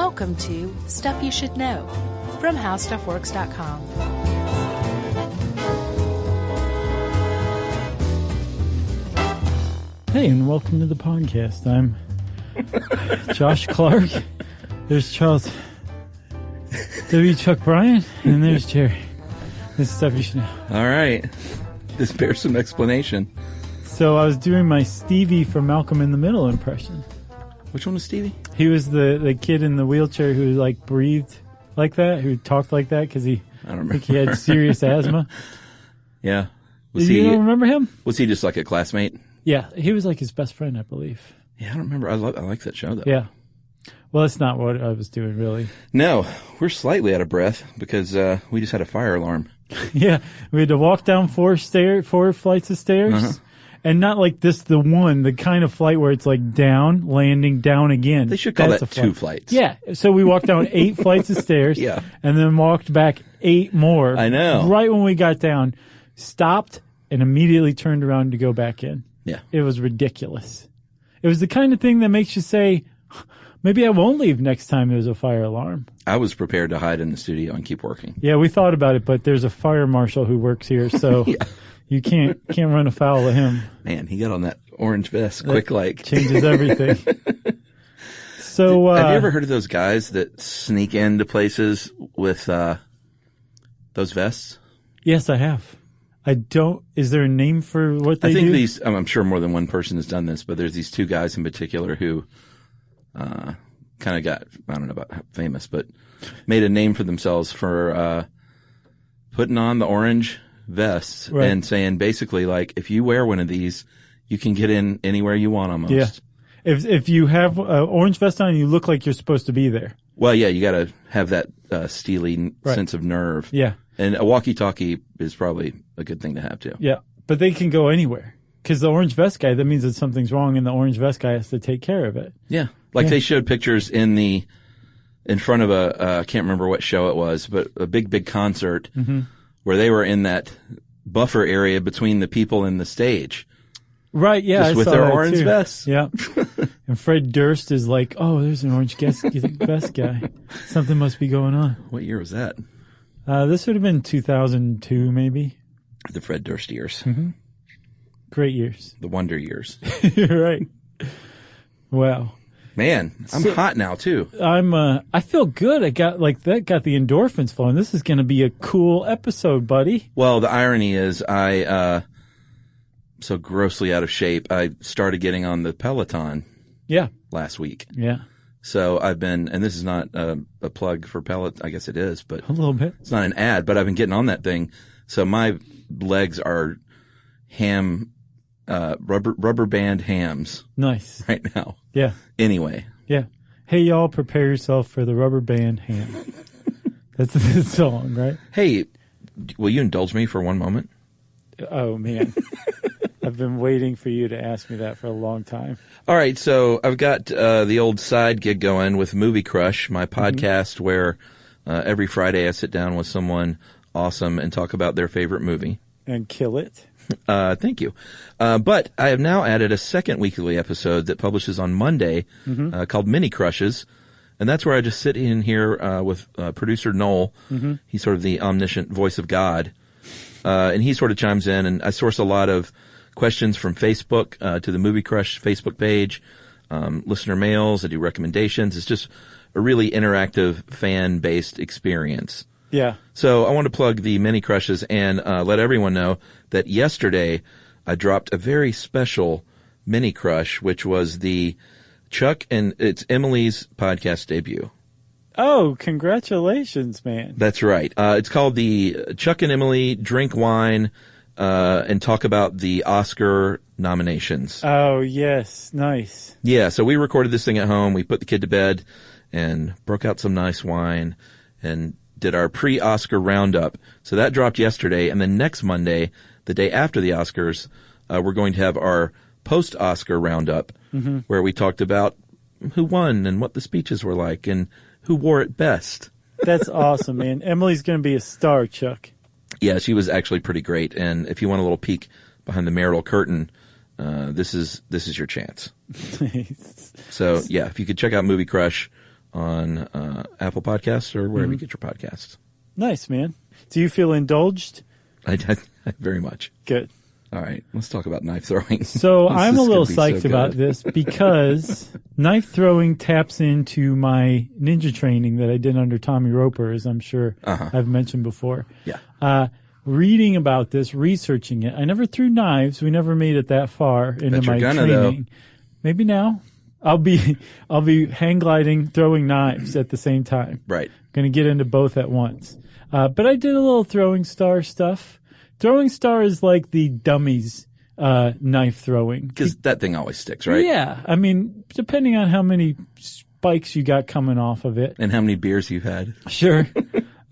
Welcome to Stuff You Should Know from HowStuffWorks.com. Hey, and welcome to the podcast. I'm Josh Clark. There's Charles W. Chuck Bryan, and there's Jerry. This is Stuff You Should Know. All right. This bears some explanation. So I was doing my Stevie from Malcolm in the Middle impression. Which one was Stevie? He was the kid in the wheelchair who like breathed like that, who talked like that because I don't remember. he had serious asthma. Yeah. You don't remember him? Was he just like a classmate? Yeah, he was like his best friend, I believe. Yeah, I don't remember. I like that show though. Yeah. Well, that's not what I was doing really. No, we're slightly out of breath because we just had a fire alarm. Yeah, we had to walk down four flights of stairs. Uh-huh. And not like the kind of flight where it's like down, landing, down again. They should call That's that a flight. 2 flights. Yeah. So we walked down 8 flights of stairs. Yeah. And then walked back 8 more. I know. Right when we got down, stopped, and immediately turned around to go back in. Yeah. It was ridiculous. It was the kind of thing that makes you say, maybe I won't leave next time there's a fire alarm. I was prepared to hide in the studio and keep working. Yeah, we thought about it, but there's a fire marshal who works here, so Yeah. you can't run afoul of him. Man, he got on that orange vest quick like. Changes everything. So, have you ever heard of those guys that sneak into places with those vests? Yes, I have. Is there a name for what they do? I'm sure more than one person has done this, but there's these 2 guys in particular who kind of got, I don't know about how famous, but made a name for themselves for putting on the orange vests and saying basically like, if you wear one of these, you can get in anywhere you want almost. Yeah. If you have an orange vest on, you look like you're supposed to be there. Well, yeah, you got to have that steely sense of nerve. Yeah. And a walkie-talkie is probably a good thing to have too. Yeah. But they can go anywhere. Because the orange vest guy, that means that something's wrong and the orange vest guy has to take care of it. Yeah. Like they showed pictures in front of I can't remember what show it was, but a big concert where they were in that buffer area between the people and the stage. Right, yeah. Just with their orange vests. Yeah. And Fred Durst is like, oh, there's an orange vest guy. Something must be going on. What year was that? This would have been 2002, maybe. The Fred Durst years. Mm-hmm. Great years. The wonder years. You're right. Wow. Man, I'm hot now too. I feel good. I got the endorphins flowing. This is going to be a cool episode, buddy. Well, the irony is so grossly out of shape. I started getting on the Peloton. Yeah. Last week. Yeah. So I've been, and this is not a plug for Peloton. I guess it is, but a little bit. It's not an ad, but I've been getting on that thing. So my legs are rubber band hams. Nice. Right now. Yeah. Anyway. Yeah. Hey, y'all, prepare yourself for the rubber band ham. That's the song, right? Hey, will you indulge me for one moment? Oh, man. I've been waiting for you to ask me that for a long time. All right. So I've got the old side gig going with Movie Crush, my podcast where every Friday I sit down with someone awesome and talk about their favorite movie. And kill it. Thank you. But I have now added a second weekly episode that publishes on Monday called Mini Crushes. And that's where I just sit in here with producer Noel. Mm-hmm. He's sort of the omniscient voice of God. And he sort of chimes in, and I source a lot of questions from Facebook to the Movie Crush Facebook page, listener mails. I do recommendations. It's just a really interactive, fan-based experience. Yeah. So I want to plug the Mini Crushes and let everyone know that yesterday I dropped a very special Mini Crush, which was the Chuck and it's Emily's podcast debut. Oh, congratulations, man. That's right. It's called the Chuck and Emily Drink Wine and Talk About the Oscar Nominations. Oh, yes. Nice. Yeah, so we recorded this thing at home. We put the kid to bed and broke out some nice wine and did our pre-Oscar roundup. So that dropped yesterday. And then next Monday, the day after the Oscars, we're going to have our post-Oscar roundup where we talked about who won and what the speeches were like and who wore it best. That's awesome, man. Emily's going to be a star, Chuck. Yeah, she was actually pretty great. And if you want a little peek behind the marital curtain, this is your chance. So, yeah, if you could check out Movie Crush on Apple Podcasts or wherever you get your podcasts. Nice, man. Do you feel indulged? I very much. Good. All right, let's talk about knife throwing. So I'm a little psyched about this because knife throwing taps into my ninja training that I did under Tommy Roper, as I'm sure I've mentioned before. Yeah. Reading about this, researching it. I never threw knives. We never made it that far into my training. Though. Maybe now. I'll be hang gliding, throwing knives at the same time. Right. Going to get into both at once. But I did a little throwing star stuff. Throwing star is like the dummies knife throwing. Because that thing always sticks, right? Yeah. I mean, depending on how many spikes you got coming off of it. And how many beers you've had. Sure.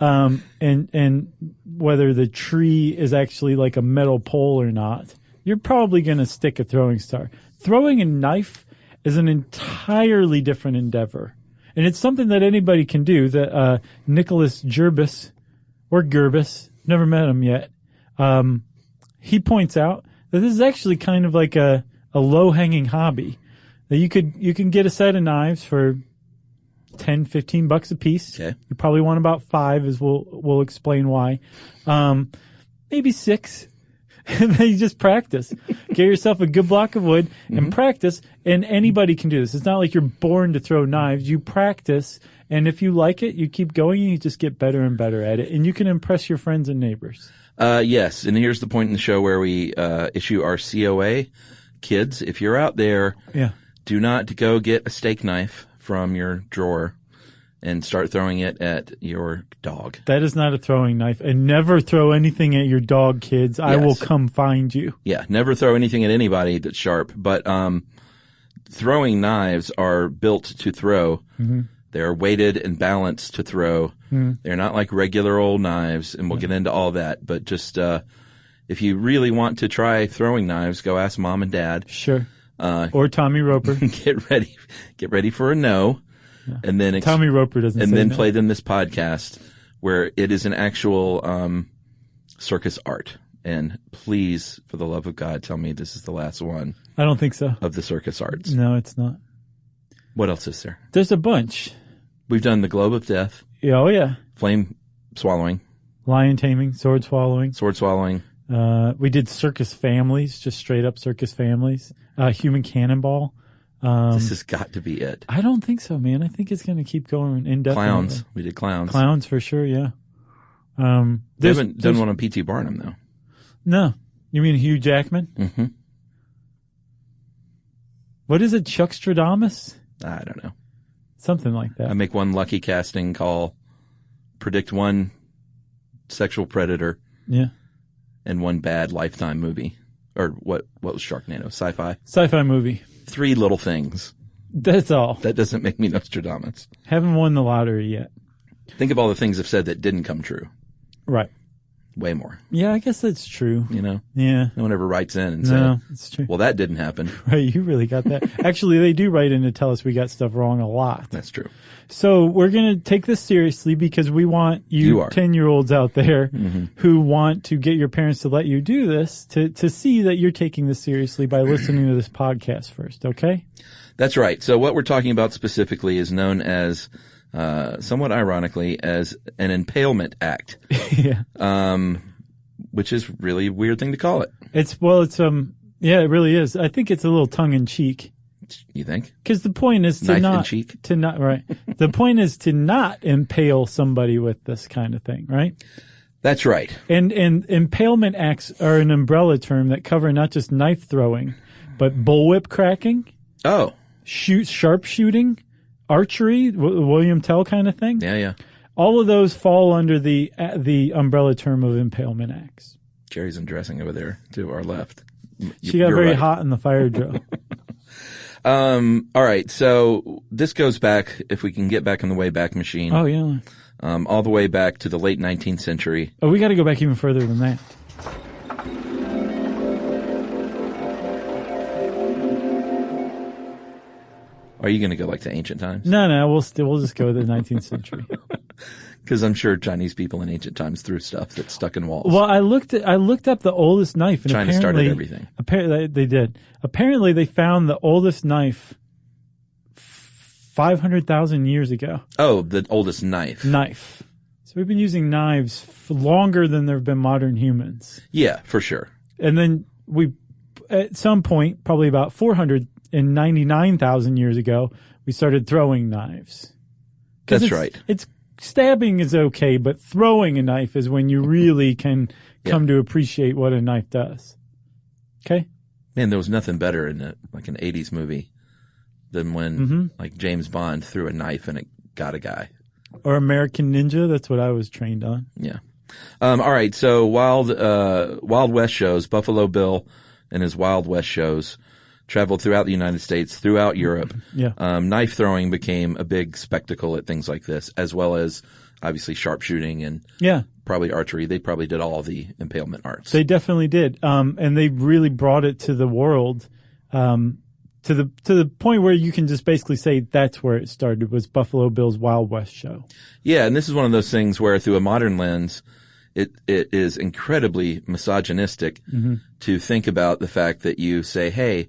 And whether the tree is actually like a metal pole or not, you're probably going to stick a throwing star. Throwing a knife is an entirely different endeavor. And it's something that anybody can do. That Nicholas Gerbis, or Gerbis, never met him yet, he points out that this is actually kind of like a low-hanging hobby. That you can get a set of knives for $10, $15 a piece. Okay. You probably want about 5, as we'll explain why. Maybe 6. And then you just practice. Get yourself a good block of wood and practice. And anybody can do this. It's not like you're born to throw knives. You practice. And if you like it, you keep going and you just get better and better at it. And you can impress your friends and neighbors. Yes. And here's the point in the show where we issue our COA. Kids, if you're out there, do not go get a steak knife from your drawer and start throwing it at your dog. That is not a throwing knife. And never throw anything at your dog, kids. I will come find you. Yeah, never throw anything at anybody that's sharp. But throwing knives are built to throw. Mm-hmm. They're weighted and balanced to throw. Mm-hmm. They're not like regular old knives, and we'll get into all that. But just if you really want to try throwing knives, go ask Mom and Dad. Sure. Or Tommy Roper. Get ready for a no. Yeah. And then Tommy Roper doesn't. And say then no. play them this podcast where it is an actual circus art. And please, for the love of God, tell me this is the last one. I don't think so. Of the circus arts. No, it's not. What else is there? There's a bunch. We've done the Globe of Death. Yeah, oh yeah. Flame swallowing. Lion taming. Sword swallowing. Sword swallowing. We did circus families, just straight up circus families. Human cannonball. This has got to be it. I don't think so, man. I think it's going to keep going indefinitely. Clowns. We did clowns. Clowns for sure, yeah. They haven't done one on P.T. Barnum, though. No. You mean Hugh Jackman? Mm-hmm. What is it, Chuckstradamus? I don't know. Something like that. I make one lucky casting call, predict one sexual predator. Yeah. And one bad Lifetime movie. Or what was Sharknado? Sci-fi? Sci-fi movie. 3 little things. That's all. That doesn't make me Nostradamus. Haven't won the lottery yet. Think of all the things I've said that didn't come true. Right. Way more. Yeah, I guess that's true. You know? Yeah. No one ever writes in and says, it's true. Well, that didn't happen. Right, you really got that. Actually, they do write in to tell us we got stuff wrong a lot. That's true. So we're going to take this seriously because we want you 10-year-olds out there who want to get your parents to let you do this to see that you're taking this seriously by listening to this podcast first, okay? That's right. So what we're talking about specifically is known as, somewhat ironically, as an impalement act. Yeah. Which is really a weird thing to call it. Yeah, it really is. I think it's a little tongue in cheek. You think? Because the point is the point is to not impale somebody with this kind of thing, right? That's right. And impalement acts are an umbrella term that cover not just knife throwing, but bullwhip cracking. Oh. Sharpshooting, archery, William Tell kind of thing. Yeah, yeah. All of those fall under the umbrella term of impalement acts. Jerry's undressing over there to our left. She got very hot in the fire drill. All right. So this goes back, if we can get back in the Wayback Machine. Oh, yeah. All the way back to the late 19th century. Oh, we got to go back even further than that. Are you going to go like to ancient times? No, we'll just go to the 19th century. Because I'm sure Chinese people in ancient times threw stuff that's stuck in walls. Well, I looked up the oldest knife, and China started everything. Apparently, they did. Apparently, they found the oldest knife 500,000 years ago. Oh, the oldest knife. So we've been using knives for longer than there have been modern humans. Yeah, for sure. And then at some point, probably about 499,000 years ago, we started throwing knives. That's right. Stabbing is okay, but throwing a knife is when you really can come to appreciate what a knife does. Okay? Man, there was nothing better in an 80s movie than when like James Bond threw a knife and it got a guy. Or American Ninja, that's what I was trained on. Yeah. All right, so Wild West shows, Buffalo Bill and his Wild West shows traveled throughout the United States, throughout Europe. Yeah. Knife throwing became a big spectacle at things like this, as well as obviously sharpshooting and probably archery. They probably did all the impalement arts. They definitely did. And they really brought it to the world, to the point where you can just basically say that's where it started, was Buffalo Bill's Wild West show. Yeah, and this is one of those things where through a modern lens, it is incredibly misogynistic to think about the fact that you say, hey,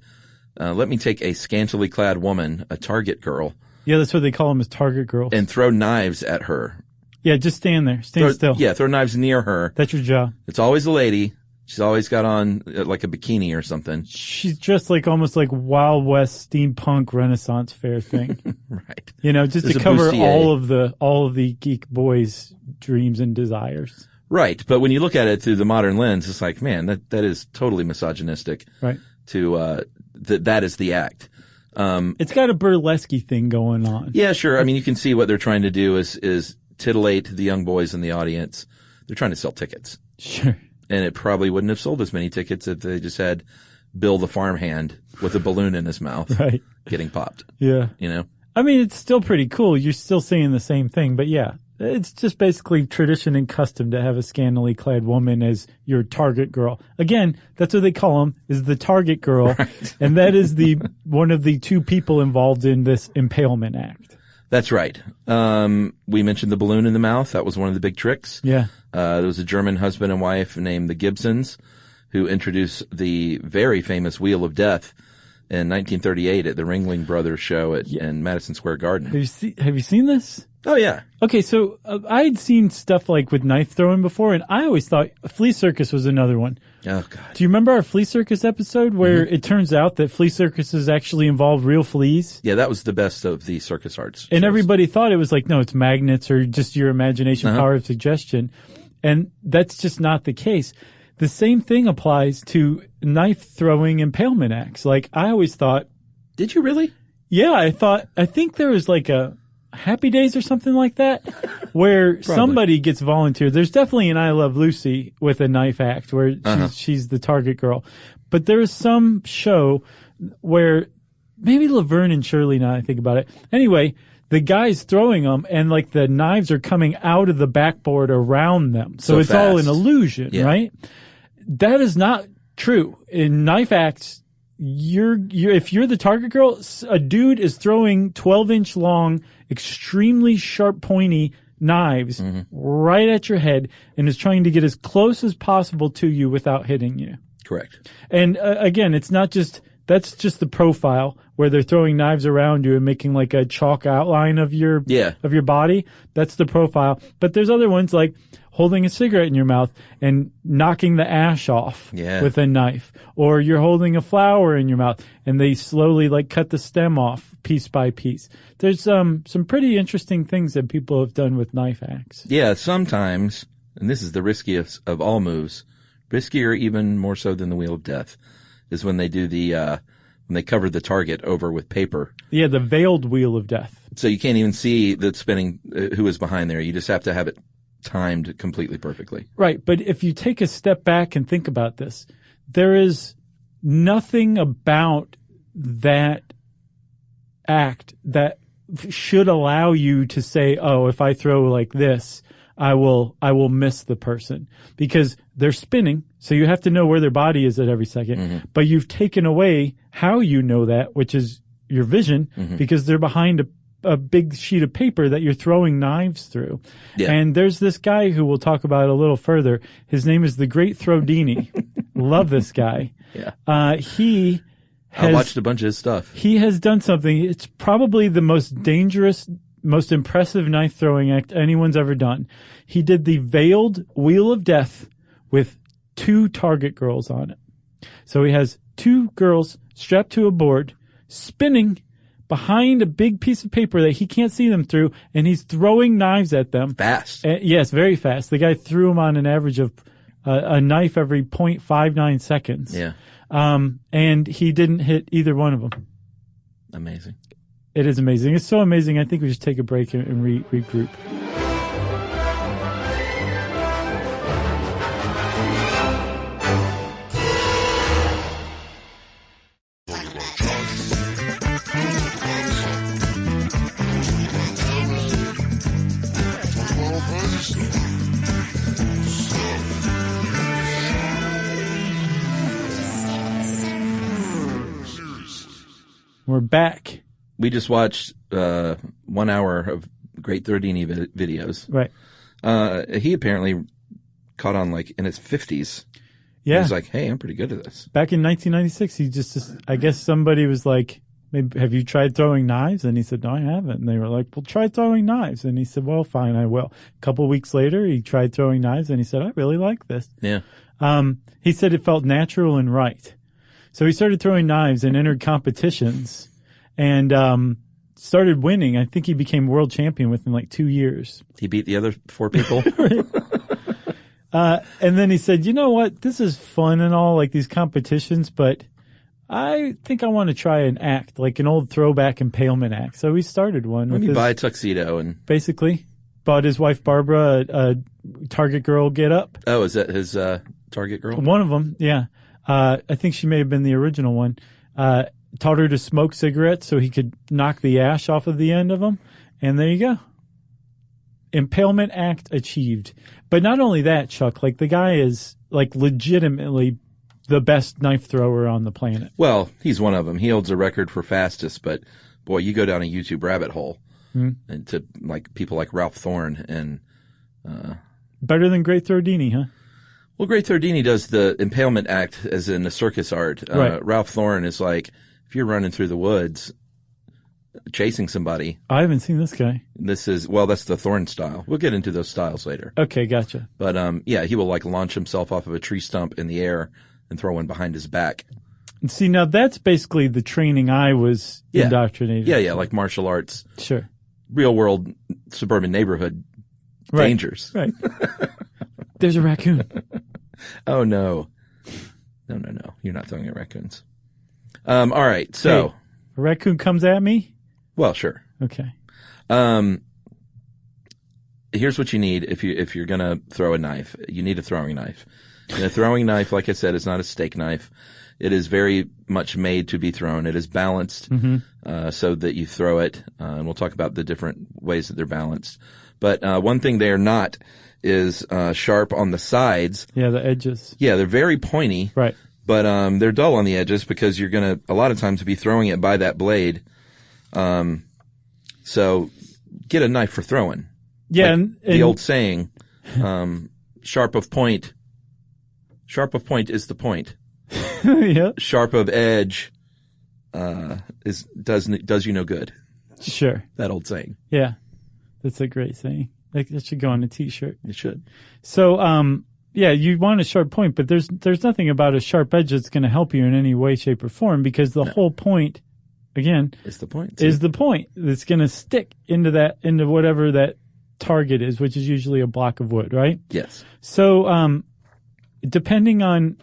let me take a scantily clad woman, a target girl. Yeah, that's what they call them, as target girls. And throw knives at her. Yeah, just stand there. Stand still. Yeah, throw knives near her. That's your job. It's always a lady. She's always got on like a bikini or something. She's dressed like almost like Wild West steampunk Renaissance fair thing. Right. You know, just to cover all of the geek boys' dreams and desires. Right. But when you look at it through the modern lens, it's like, man, that is totally misogynistic. Right. To that is the act. It's got a burlesque thing going on. Yeah, sure. I mean, you can see what they're trying to do is titillate the young boys in the audience. They're trying to sell tickets. Sure. And it probably wouldn't have sold as many tickets if they just had Bill the farmhand with a balloon in his mouth getting popped. Yeah. You know? I mean, it's still pretty cool. You're still seeing the same thing, but yeah. It's just basically tradition and custom to have a scantily clad woman as your target girl. Again, that's what they call them, is the target girl. Right. And that is one of the two people involved in this impalement act. That's right. We mentioned the balloon in the mouth. That was one of the big tricks. Yeah. There was a German husband and wife named the Gibsons who introduced the very famous Wheel of Death in 1938 at the Ringling Brothers show in Madison Square Garden. Have you seen this? Oh, yeah. Okay, so I'd seen stuff like with knife throwing before, and I always thought Flea Circus was another one. Oh, God. Do you remember our Flea Circus episode where it turns out that flea circuses actually involve real fleas? Yeah, that was the best of the circus arts shows. And everybody thought it was like, no, it's magnets or just your imagination, power of suggestion. And that's just not the case. The same thing applies to knife throwing impalement acts. Like, I always thought... Did you really? Yeah, I think there was like a Happy Days or something like that, where somebody gets volunteered. There's definitely an I Love Lucy with a knife act where she's the target girl. But there is some show where maybe Laverne and Shirley, now I think about it. Anyway, the guy's throwing them and like the knives are coming out of the backboard around them. So it's all an illusion, right? That is not true. In knife acts, if you're the target girl, a dude is throwing 12-inch long, extremely sharp, pointy knives right at your head and is trying to get as close as possible to you without hitting you. Correct. And again, it's not just, that's just the profile where they're throwing knives around you and making like a chalk outline of your body. That's the profile. But there's other ones like holding a cigarette in your mouth and knocking the ash off with a knife. Or you're holding a flower in your mouth and they slowly like cut the stem off piece by piece. There's some pretty interesting things that people have done with knife acts. Yeah, sometimes, and this is the riskiest of all moves, riskier even more so than the Wheel of Death, is when they do when they cover the target over with paper. Yeah, the veiled Wheel of Death. So you can't even see the spinning, who is behind there. You just have to have it timed completely perfectly. Right. But if you take a step back and think about this, there is nothing about that act that should allow you to say, oh, if I throw like this, I will miss the person, because they're spinning. So you have to know where their body is at every second, but you've taken away how you know that, which is your vision, because they're behind a big sheet of paper that you're throwing knives through. Yeah. And there's this guy who we'll talk about a little further. His name is the Great Throwdini. Love this guy. Yeah. He I watched a bunch of his stuff. He has done something. It's probably the most dangerous, most impressive knife throwing act anyone's ever done. He did the veiled Wheel of Death with 2 target girls on it. So he has 2 girls strapped to a board, spinning behind a big piece of paper that he can't see them through, and he's throwing knives at them. Fast. Yes, very fast. The guy threw him on an average of a knife every 0.59 seconds. Yeah. And he didn't hit either one of them. Amazing. It is amazing. It's so amazing. I think we should take a break and regroup. We're back. We just watched 1 hour of Great Thordini videos. Right. He apparently caught on like in his 50s. Yeah. He's like, hey, I'm pretty good at this. Back in 1996, he just I guess somebody was like, maybe, have you tried throwing knives? And he said, no, I haven't. And they were like, well, try throwing knives. And he said, well, fine, I will. A couple of weeks later, he tried throwing knives and he said, I really like this. Yeah. He said it felt natural and right. So he started throwing knives and entered competitions and started winning. I think he became world champion within like 2 years. He beat the other 4 people. And then he said, you know what? This is fun and all, like these competitions, but I think I want to try an act, like an old throwback impalement act. So he started one. Let me buy a tuxedo and basically bought his wife Barbara a Target girl get up. Oh, is that his Target girl? One of them, yeah. I think she may have been the original one. Taught her to smoke cigarettes so he could knock the ash off of the end of them. And there you go. Impalement act achieved. But not only that, Chuck, like the guy is like legitimately the best knife thrower on the planet. Well, he's one of them. He holds a record for fastest, but boy, you go down a YouTube rabbit hole and to like people like Ralph Thorne and better than Great Thordini, huh? Well, Great Thordini does the impalement act as in a circus art. Right. Ralph Thorne is like, if you're running through the woods chasing somebody. I haven't seen this guy. That's the Thorne style. We'll get into those styles later. Okay, gotcha. But yeah, he will like launch himself off of a tree stump in the air and throw one behind his back. And see, now that's basically the training I was indoctrinated. Yeah, like martial arts. Sure. Real world suburban neighborhood dangers. Right. There's a raccoon. Oh, no. No. You're not throwing at raccoons. All right. So. Hey, a raccoon comes at me? Well, sure. Okay. Here's what you need if you're going to throw a knife. You need a throwing knife. And a throwing knife, like I said, is not a steak knife. It is very much made to be thrown. It is balanced so that you throw it. And we'll talk about the different ways that they're balanced. But one thing they are not is sharp on the sides. Yeah, the edges. Yeah, they're very pointy. Right. But they're dull on the edges because you're going to, a lot of times, be throwing it by that blade. So get a knife for throwing. Yeah. Like and the old saying, sharp of point is the point. Yeah. Sharp of edge does you no good. Sure. That old saying. Yeah. That's a great saying. Like, that should go on a t-shirt. It should. So, yeah, you want a sharp point, but there's nothing about a sharp edge that's going to help you in any way, shape, or form because the whole point, again, is the point. Is the point that's going to stick into whatever that target is, which is usually a block of wood, right? Yes. So, depending on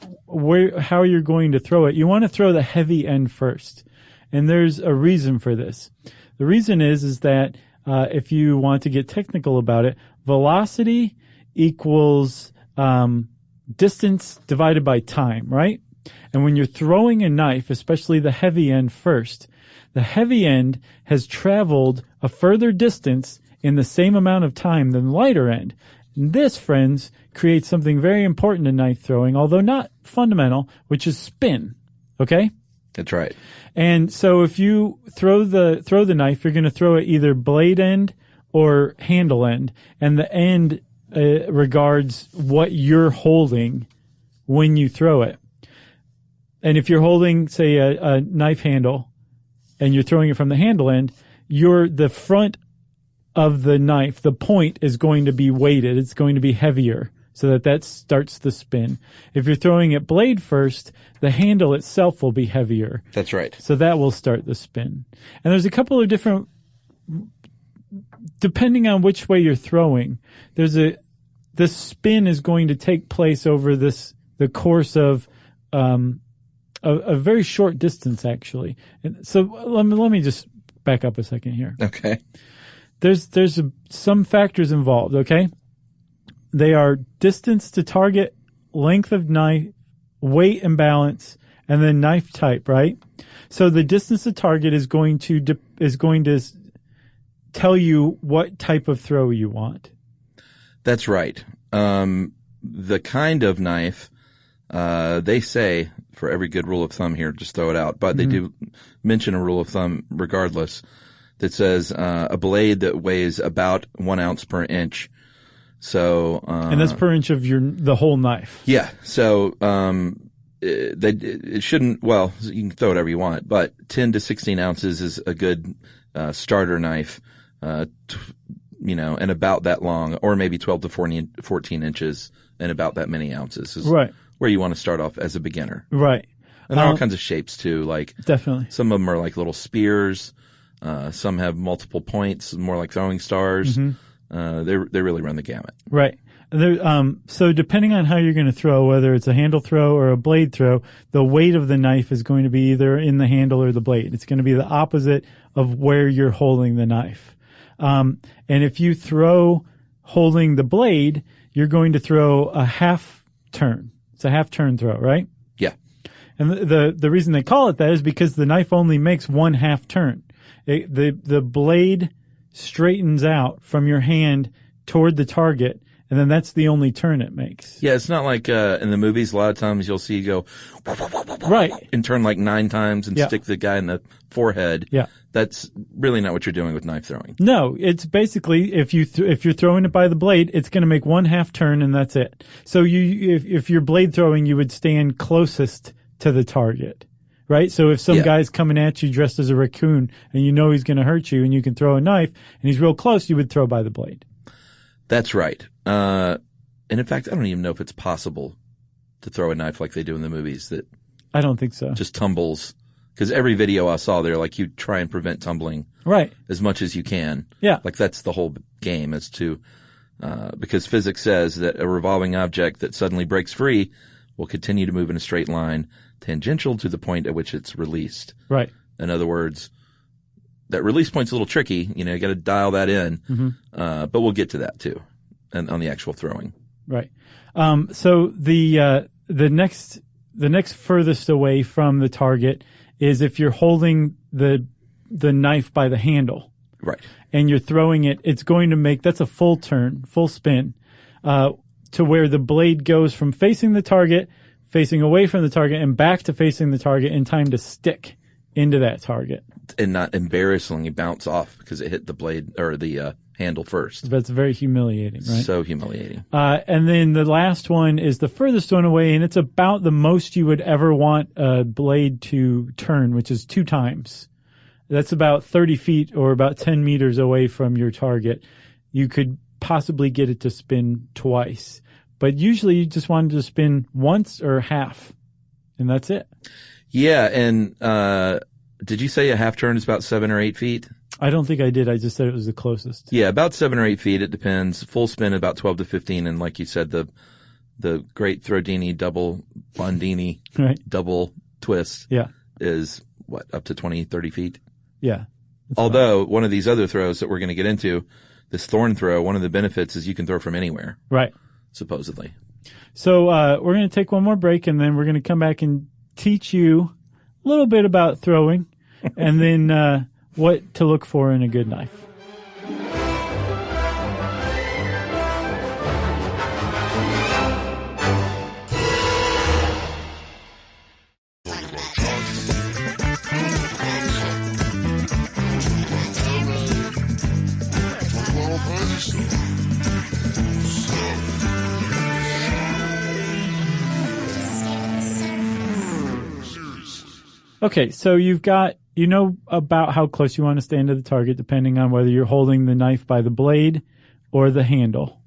how you're going to throw it, you want to throw the heavy end first. And there's a reason for this. The reason is that, if you want to get technical about it, velocity equals, distance divided by time, right? And when you're throwing a knife, especially the heavy end first, the heavy end has traveled a further distance in the same amount of time than the lighter end. And this, friends, creates something very important in knife throwing, although not fundamental, which is spin. Okay? That's right. And so if you throw the knife, you're going to throw it either blade end or handle end, and the end regards what you're holding when you throw it. And if you're holding, say, a knife handle and you're throwing it from the handle end, the front of the knife, the point is going to be weighted. It's going to be heavier so that starts the spin. If you're throwing it blade first, the handle itself will be heavier. That's right. So that will start the spin. And there's a couple of different, depending on which way you're throwing, the spin is going to take place over the course of, a very short distance, actually. And so let me just back up a second here. Okay. There's some factors involved, okay? They are distance to target, length of knife, weight and balance, and then knife type, right? So the distance to target is going to tell you what type of throw you want. That's right. The kind of knife, they say, for every good rule of thumb here, just throw it out, but they do mention a rule of thumb regardless that says a blade that weighs about 1 ounce per inch. So and that's per inch of the whole knife. Yeah. So it shouldn't. Well, you can throw whatever you want, but 10 to 16 ounces is a good starter knife. And about that long, or maybe 12 to 14 inches, and about that many ounces is right where you want to start off as a beginner. Right. And there are all kinds of shapes too. Like definitely, some of them are like little spears. Some have multiple points, more like throwing stars. They really run the gamut. Right. So depending on how you're going to throw, whether it's a handle throw or a blade throw, the weight of the knife is going to be either in the handle or the blade. It's going to be the opposite of where you're holding the knife. And if you throw holding the blade, you're going to throw a half turn. It's a half turn throw, right? Yeah. And the reason they call it that is because the knife only makes one half turn. The blade straightens out from your hand toward the target, and then that's the only turn it makes. Yeah, it's not like in the movies. A lot of times you'll see you go right and turn like 9 times and stick the guy in the forehead. Yeah, that's really not what you're doing with knife throwing. No, it's basically if you're throwing it by the blade, it's going to make one half turn and that's it. So if you're blade throwing, you would stand closest to the target. Right? So if some guy's coming at you dressed as a raccoon and you know he's going to hurt you and you can throw a knife and he's real close, you would throw by the blade. That's right. And in fact, I don't even know if it's possible to throw a knife like they do in the movies that I don't think so. Just tumbles. Because every video I saw there, like you try and prevent tumbling right as much as you can. Yeah. Like that's the whole game is to, because physics says that a revolving object that suddenly breaks free will continue to move in a straight line tangential to the point at which it's released. Right. In other words, that release point's a little tricky. You got to dial that in. But we'll get to that too, and on the actual throwing. Right. So the next furthest away from the target is if you're holding the knife by the handle. Right. And you're throwing it, it's going to make, that's a full turn, full spin, to where the blade goes from facing the target, facing away from the target, and back to facing the target in time to stick into that target. And not embarrassingly bounce off because it hit the blade or the handle first. That's very humiliating, right? So humiliating. And then the last one is the furthest one away, and it's about the most you would ever want a blade to turn, which is 2 times. That's about 30 feet or about 10 meters away from your target. You could possibly get it to spin twice. But usually you just want it to spin once or half, and that's it. Yeah, and did you say a half turn is about 7 or 8 feet? I don't think I did. I just said it was the closest. Yeah, about 7 or 8 feet. It depends. Full spin about 12 to 15, and like you said, the great Throdini double Bondini double twist is what, up to 20, 30 feet? Yeah. Although one of these other throws that we're going to get into, this thorn throw, one of the benefits is you can throw from anywhere. Right. Supposedly. So we're going to take one more break, and then we're going to come back and teach you a little bit about throwing, and then what to look for in a good knife. Okay, so you know about how close you want to stand to the target depending on whether you're holding the knife by the blade or the handle.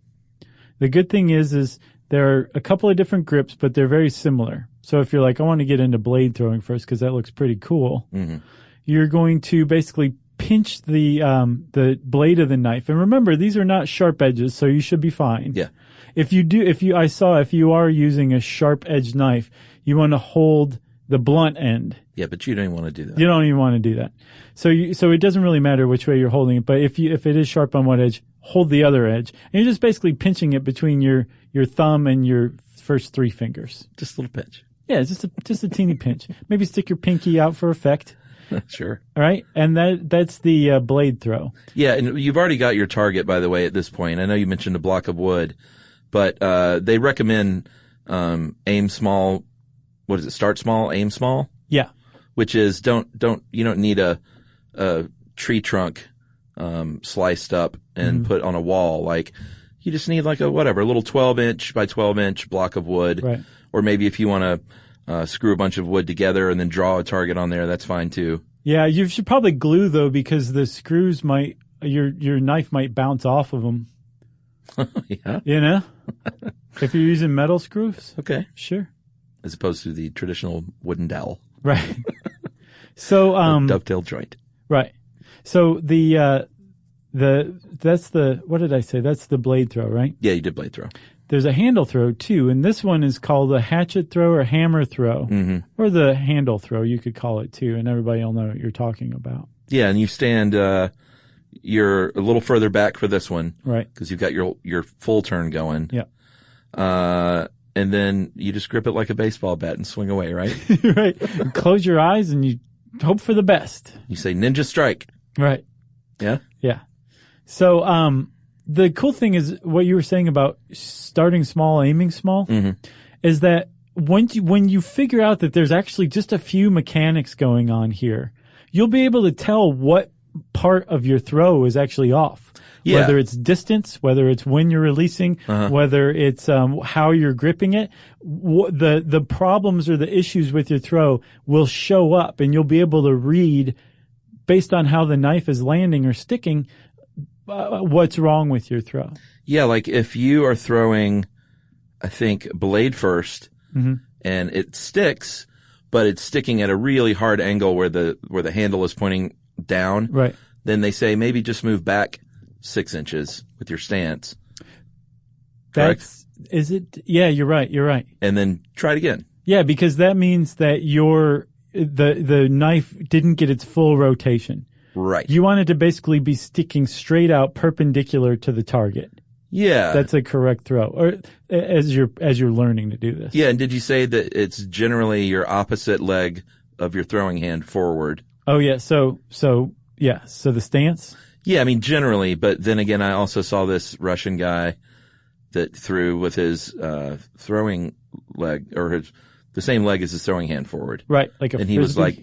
The good thing is there are a couple of different grips, but they're very similar. So if you're like, I want to get into blade throwing first because that looks pretty cool, you're going to basically pinch the blade of the knife. And remember, these are not sharp edges, so you should be fine. Yeah. If you are using a sharp edged knife, you want to hold the blunt end. Yeah, but you don't even want to do that. You don't even want to do that. So it doesn't really matter which way you're holding it, but if it is sharp on one edge, hold the other edge. And you're just basically pinching it between your thumb and your first 3 fingers. Just a little pinch. Yeah, just a teeny pinch. Maybe stick your pinky out for effect. Sure. All right. And that's the blade throw. Yeah, and you've already got your target, by the way, at this point. I know you mentioned a block of wood, but they recommend aim small. What is it? Start small, aim small? Yeah. Which is you don't need a tree trunk sliced up and put on a wall. Like, you just need like a little 12-inch by 12-inch block of wood. Right. Or maybe if you want to screw a bunch of wood together and then draw a target on there, that's fine too. Yeah, you should probably glue though, because the screws your knife might bounce off of them. Yeah. You know? If you're using metal screws. Okay. Sure. As opposed to the traditional wooden dowel. Right. So, dovetail joint. Right. So what did I say? That's the blade throw, right? Yeah, you did blade throw. There's a handle throw too, and this one is called a hatchet throw or hammer throw, or the handle throw, you could call it too, and everybody will know what you're talking about. Yeah, and you stand, you're a little further back for this one. Right. Because you've got your full turn going. Yeah. And then you just grip it like a baseball bat and swing away, right? Right. You close your eyes and you hope for the best. You say ninja strike. Right. Yeah? Yeah. So, the cool thing is what you were saying about starting small, aiming small, is that when you figure out that there's actually just a few mechanics going on here, you'll be able to tell what part of your throw is actually off. Yeah. Whether it's distance, whether it's when you're releasing, whether it's how you're gripping it, the problems or the issues with your throw will show up, and you'll be able to read based on how the knife is landing or sticking what's wrong with your throw. Yeah, like if you are throwing, I think, blade first, and it sticks, but it's sticking at a really hard angle where the handle is pointing down. Right. Then they say maybe just move back 6 inches with your stance. Is it? Yeah, you're right. You're right. And then try it again. Yeah, because that means that the knife didn't get its full rotation. Right. You want it to basically be sticking straight out perpendicular to the target. Yeah. That's a correct throw. Or as you're learning to do this. Yeah, and did you say that it's generally your opposite leg of your throwing hand forward? Oh yeah, so the stance? Yeah, I mean generally, but then again I also saw this Russian guy that threw with his throwing leg, or the same leg as his throwing hand forward. Right, like a And he frisbee? was like,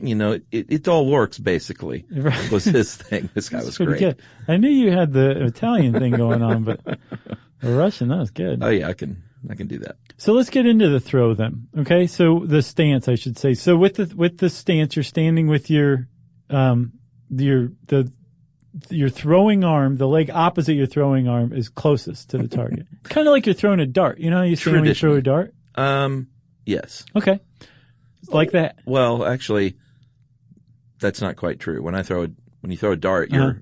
it all works basically. Right. Was his thing. This guy was Pretty great. good. I knew you had the Italian thing going on, but the Russian, that was good. Oh yeah, I can do that. So let's get into the throw then. Okay, so the stance, I should say. So with the stance, you're standing with your throwing arm, the leg opposite your throwing arm is closest to the target. Kind of like you're throwing a dart. You know how you stand when you throw a dart? Yes. Okay. It's like that. Well, actually, that's not quite true. When you throw a dart, the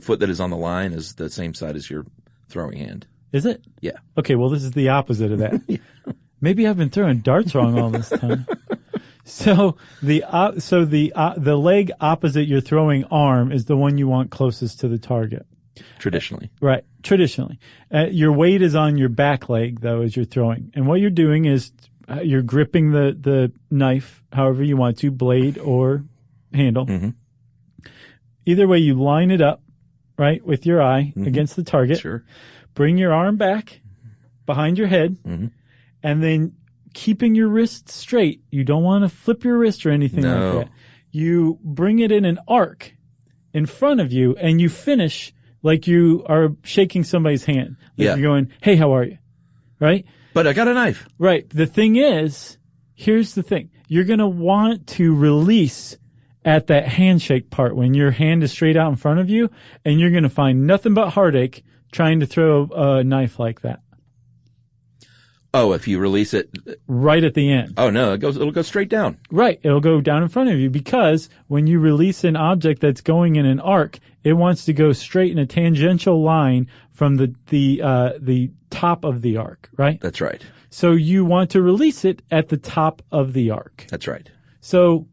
foot that is on the line is the same side as your throwing hand. Is it? Yeah. Okay, well, this is the opposite of that. Yeah. Maybe I've been throwing darts wrong all this time. So the leg opposite your throwing arm is the one you want closest to the target. Traditionally. Right. Traditionally. Your weight is on your back leg, though, as you're throwing. And what you're doing is you're gripping the knife however you want to, blade or handle. Mm-hmm. Either way, you line it up, right, with your eye against the target. Sure. Bring your arm back behind your head, and then keeping your wrist straight. You don't want to flip your wrist or anything like that. You bring it in an arc in front of you, and you finish like you are shaking somebody's hand. Like you're going, hey, how are you? Right? But I got a knife. Right. The thing is, Here's the thing. You're going to want to release at that handshake part when your hand is straight out in front of you, and you're going to find nothing but heartache trying to throw a knife like that. Oh, if you release it right at the end. Oh no, it'll go straight down. Right. It'll go down in front of you because when you release an object that's going in an arc, it wants to go straight in a tangential line from the top of the arc, right? That's right. So you want to release it at the top of the arc. That's right. So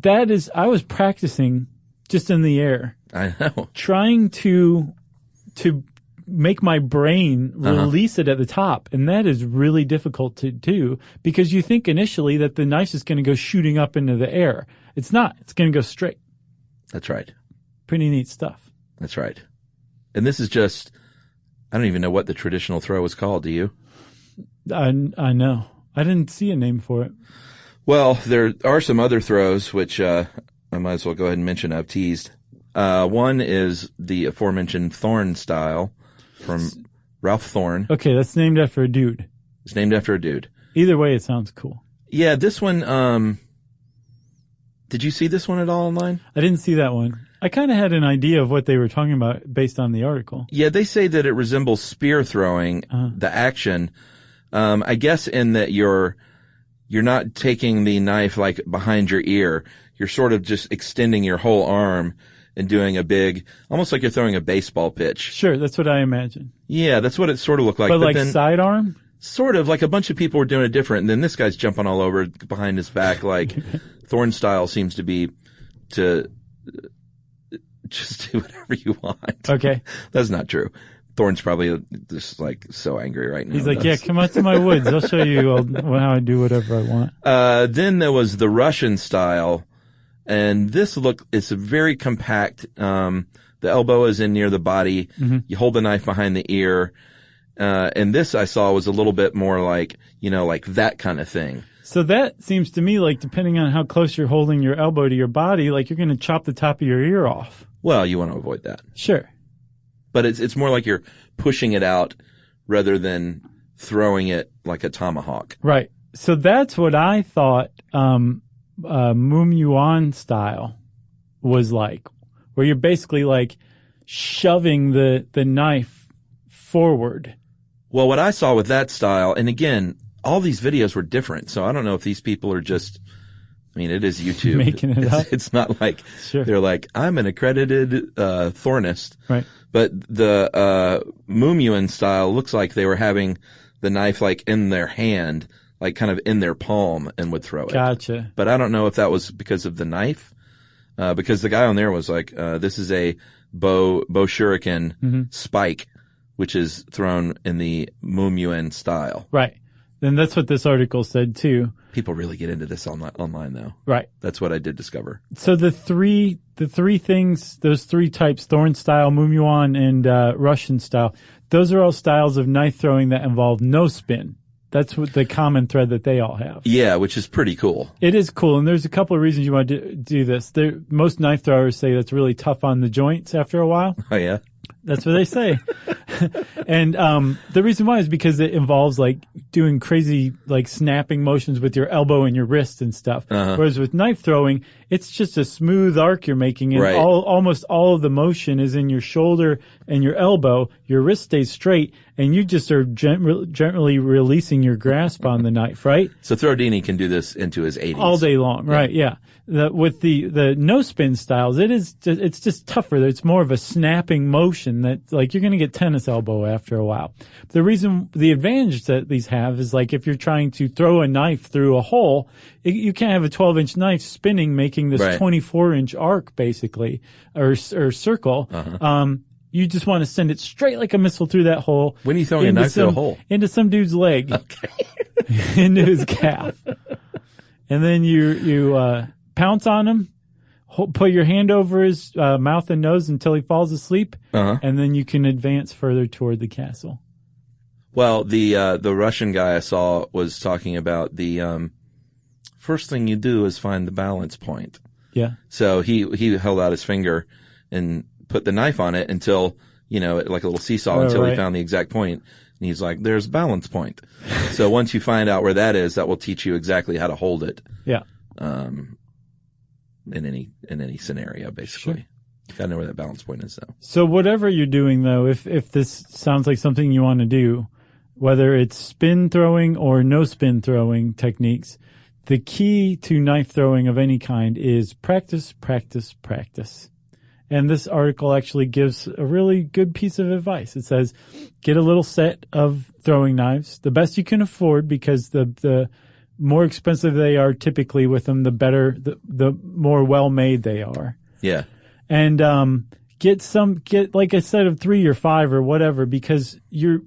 I was practicing just in the air. I know. Trying to make my brain release it at the top. And that is really difficult to do because you think initially that the knife is going to go shooting up into the air. It's not. It's going to go straight. That's right. Pretty neat stuff. That's right. And this is just, I don't even know what the traditional throw is called. Do you? I know. I didn't see a name for it. Well, there are some other throws, which I might as well go ahead and mention. I've teased. One is the aforementioned Thorn style from Ralph Thorn. Okay, that's named after a dude. It's named after a dude. Either way, it sounds cool. Yeah, this one, did you see this one at all online? I didn't see that one. I kind of had an idea of what they were talking about based on the article. Yeah, they say that it resembles spear throwing, the action. I guess in that you're not taking the knife like behind your ear. You're sort of just extending your whole arm and doing a big, almost like you're throwing a baseball pitch. Sure, that's what I imagine. Yeah, that's what it sort of looked like. But like then, sidearm? Sort of, like a bunch of people were doing it different, and then this guy's jumping all over behind his back, like Thorn style seems to be to just do whatever you want. Okay. That's not true. Thorn's probably just like so angry right now. He's like, yeah, come out to my woods. I'll show you how I do whatever I want. Then there was the Russian style. And this it's very compact. The elbow is in near the body. Mm-hmm. You hold the knife behind the ear. And this I saw was a little bit more like, like that kind of thing. So that seems to me like depending on how close you're holding your elbow to your body, like you're going to chop the top of your ear off. Well, you want to avoid that. Sure. But it's more like you're pushing it out rather than throwing it like a tomahawk. Right. So that's what I thought, Mum Yuan style was like, where you're basically like shoving the knife forward. Well, what I saw with that style, and again, all these videos were different, so I don't know if these people are just, it is YouTube. Making it up. It's not like sure. They're like, I'm an accredited thornist. Right. But the Mum Yuan style looks like they were having the knife like in their hand, like kind of in their palm, and would throw it. Gotcha. But I don't know if that was because of the knife, because the guy on there was like, this is a bow shuriken spike, which is thrown in the Mum Yuan style. Right. And that's what this article said too. People really get into this online though. Right. That's what I did discover. So the three things, those three types, Thorn style, Mum Yuan, and Russian style, those are all styles of knife throwing that involve no spin. That's what the common thread that they all have. Yeah, which is pretty cool. It is cool, and there's a couple of reasons you want to do this. Most knife throwers say that's really tough on the joints after a while. Oh, yeah? That's what they say. And the reason why is because it involves like doing crazy like snapping motions with your elbow and your wrist and stuff. Uh-huh. Whereas with knife throwing, it's just a smooth arc you're making, and almost all of the motion is in your shoulder and your elbow. Your wrist stays straight, and you just are gently releasing your grasp on the knife, right? So Throwdini can do this into his 80s. All day long, right, yeah. With the no-spin styles, it's just tougher. It's more of a snapping motion that, like, you're going to get tennis elbow after a while. The advantage that these have is, like, if you're trying to throw a knife through a hole, you can't have a 12-inch knife spinning, making this 24-inch arc, basically, or circle. Uh-huh. You just want to send it straight like a missile through that hole. When are you throwing a knife through a hole? Into some dude's leg. Okay. Into his calf. And then you pounce on him, put your hand over his mouth and nose until he falls asleep, and then you can advance further toward the castle. Well, the Russian guy I saw was talking about the first thing you do is find the balance point. Yeah. So he held out his finger and put the knife on it until, like a little seesaw until he found the exact point. And he's like, there's a balance point. So once you find out where that is, that will teach you exactly how to hold it. Yeah. In any scenario, basically. Sure. You gotta know where that balance point is, though. So whatever you're doing, though, if this sounds like something you want to do, whether it's spin throwing or no spin throwing techniques, the key to knife throwing of any kind is practice, practice, practice. And this article actually gives a really good piece of advice. It says, get a little set of throwing knives, the best you can afford, because the more expensive they are typically with them, the better, the more well-made they are. Yeah. And get like a set of 3 or 5 or whatever, because you're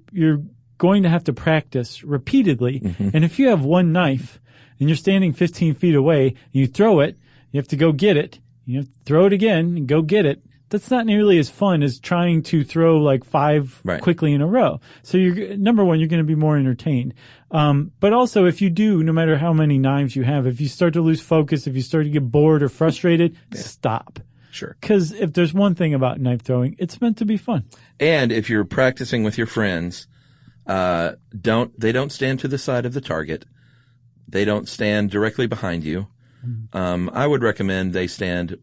going to have to practice repeatedly. Mm-hmm. And if you have one knife and you're standing 15 feet away and you throw it, you have to go get it. You have to throw it again and go get it. That's not nearly as fun as trying to throw like 5 quickly in a row. So number one, you're going to be more entertained. But also if you do, no matter how many knives you have, if you start to lose focus, if you start to get bored or frustrated, stop. Sure. Because if there's one thing about knife throwing, it's meant to be fun. And if you're practicing with your friends, they don't stand to the side of the target. They don't stand directly behind you. I would recommend they stand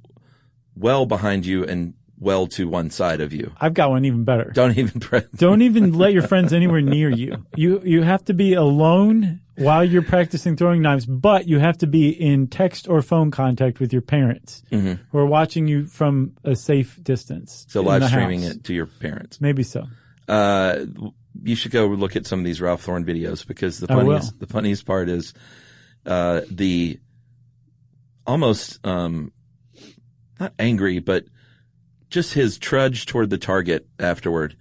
well behind you and well to one side of you. I've got one even better. Don't even let your friends anywhere near you. You have to be alone while you're practicing throwing knives, but you have to be in text or phone contact with your parents who are watching you from a safe distance. So live streaming it to your parents. Maybe so. You should go look at some of these Ralph Thorne videos, because the funniest part is the almost not angry, but just his trudge toward the target afterward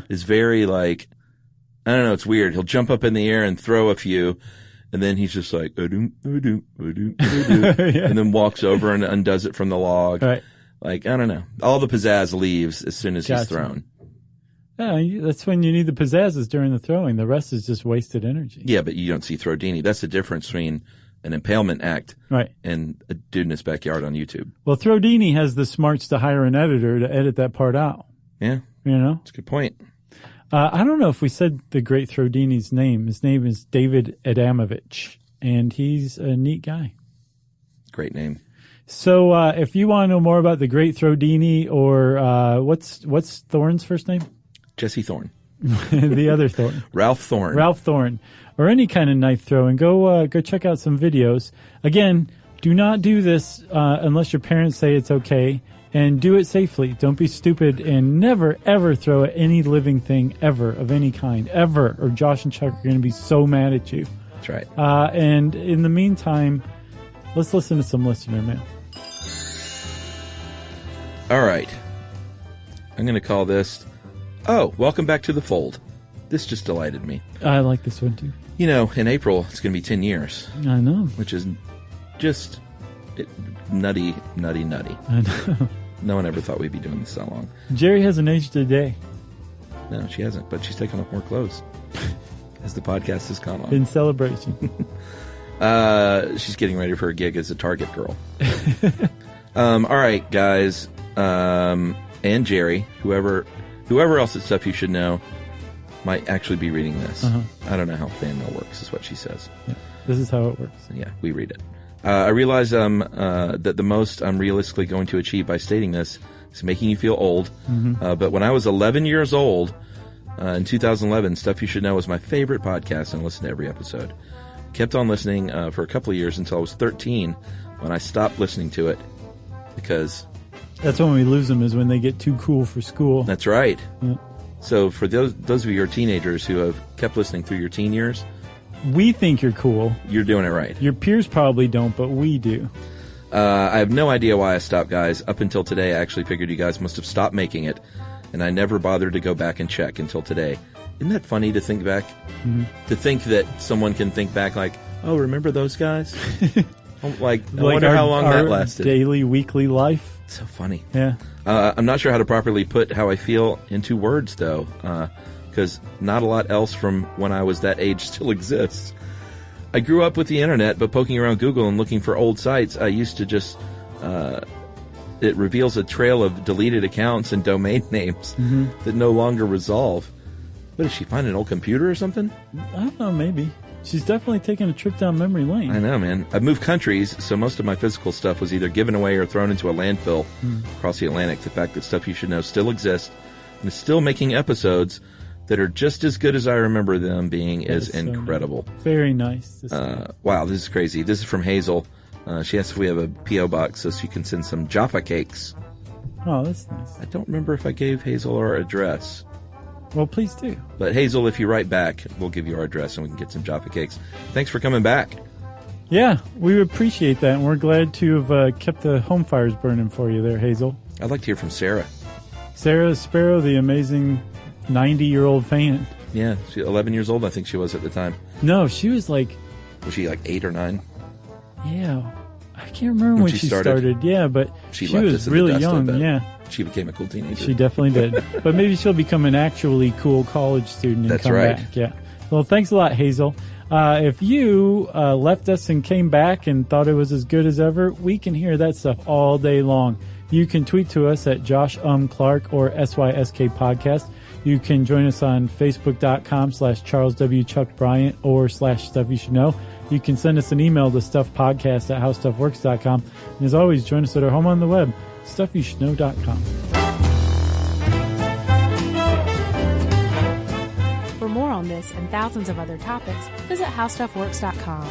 is very like, I don't know, it's weird. He'll jump up in the air and throw a few, and then he's just like, and then walks over and undoes it from the log. Right. Like, I don't know. All the pizzazz leaves as soon as he's thrown. Yeah, that's when you need the pizzazz, is during the throwing. The rest is just wasted energy. Yeah, but you don't see Throwdini. That's the difference between an impalement act and a dude in his backyard on YouTube. Well, Throwdini has the smarts to hire an editor to edit that part out. Yeah. You know? That's a good point. I don't know if we said the great Throwdini's name. His name is David Adamovich, and he's a neat guy. Great name. So if you want to know more about the great Throwdini, or what's Thorne's first name? Jesse Thorne. The other Thorne. Ralph Thorne. Ralph Thorne. Or any kind of knife throwing. Go check out some videos. Again, do not do this unless your parents say it's okay. And do it safely. Don't be stupid, and never, ever throw at any living thing ever of any kind, ever. Or Josh and Chuck are going to be so mad at you. That's right. And in the meantime, let's listen to some listener mail. All right. I'm going to call this, welcome back to the fold. This just delighted me. I like this one, too. You know, in April, it's going to be 10 years. I know. Which is just nutty. I know. No one ever thought we'd be doing this that long. Jerry hasn't aged a day. No, she hasn't, but she's taken off more clothes as the podcast has gone on. In celebration. She's getting ready for a gig as a Target girl. All right, guys, and Jerry, whoever else at Stuff You Should Know might actually be reading this. I don't know how fan mail works, is what she says. Yeah, this is how it works. Yeah, we read it. I realize that the most I'm realistically going to achieve by stating this is making you feel old. But when I was 11 years old, in 2011, Stuff You Should Know was my favorite podcast, and I listened to every episode. Kept on listening for a couple of years until I was 13, when I stopped listening to it because... That's when we lose them, is when they get too cool for school. That's right. Yeah. So for those of you who are teenagers who have kept listening through your teen years... We think you're cool. You're doing it right. Your peers probably don't, but we do. I have no idea why I stopped, guys. Up until today, I actually figured you guys must have stopped making it, and I never bothered to go back and check until today. Isn't that funny to think back? To think that someone can think back like, oh, remember those guys? I wonder how long that lasted. Daily, weekly life. So funny. Yeah. I'm not sure how to properly put how I feel into words, though. Because not a lot else from when I was that age still exists. I grew up with the internet, but poking around Google and looking for old sites, I used to just, it reveals a trail of deleted accounts and domain names that no longer resolve. What did she find, an old computer or something? I don't know, maybe. She's definitely taking a trip down memory lane. I know, man. I've moved countries, so most of my physical stuff was either given away or thrown into a landfill across the Atlantic. The fact that Stuff You Should Know still exists and is still making episodes that are just as good as I remember them being is incredible. So nice. Very nice. Wow, this is crazy. This is from Hazel. She asked if we have a P.O. box so she can send some Jaffa cakes. Oh, that's nice. I don't remember if I gave Hazel our address. Well, please do. But Hazel, if you write back, we'll give you our address and we can get some Jaffa cakes. Thanks for coming back. Yeah, we appreciate that, and we're glad to have kept the home fires burning for you there, Hazel. I'd like to hear from Sarah. Sarah Sparrow, the amazing 90-year-old fan. Yeah, she 11 years old, I think she was at the time. No, she was like... Was she like 8 or 9? Yeah, I can't remember when she started. Yeah, but she was really young. Yeah, she became a cool teenager. She definitely did. But maybe she'll become an actually cool college student and come back. Yeah. Well, thanks a lot, Hazel. If you left us and came back and thought it was as good as ever, we can hear that stuff all day long. You can tweet to us at Josh Clark or SYSK Podcast. You can join us on Facebook.com/Charles W. Chuck Bryant or /Stuff You Should Know. You can send us an email to stuffpodcast@howstuffworks.com. And as always, join us at our home on the web, stuffyoushouldknow.com. For more on this and thousands of other topics, visit howstuffworks.com.